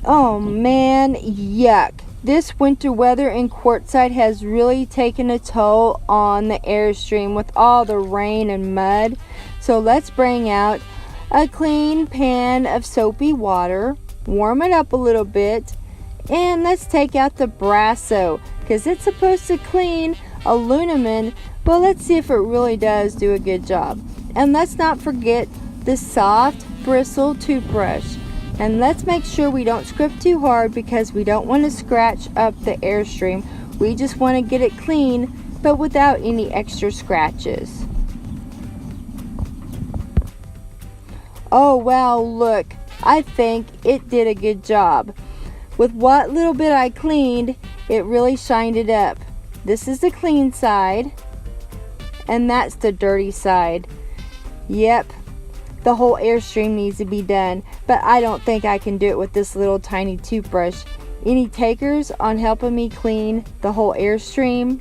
Oh man, yuck. This winter weather in Quartzsite has really taken a toll on the Airstream with all the rain and mud. So let's bring out a clean pan of soapy water, warm it up a little bit, and let's take out the Brasso because it's supposed to clean aluminum. Well, let's see if it really does do a good job. And let's not forget the soft bristle toothbrush. And let's make sure we don't scrub too hard because we don't want to scratch up the Airstream. We just want to get it clean, but without any extra scratches. Oh wow, look, I think it did a good job. With what little bit I cleaned, it really shined it up. This is the clean side, and that's the dirty side. Yep. The whole Airstream needs to be done, but I don't think I can do it with this little tiny toothbrush. Any takers on helping me clean the whole Airstream?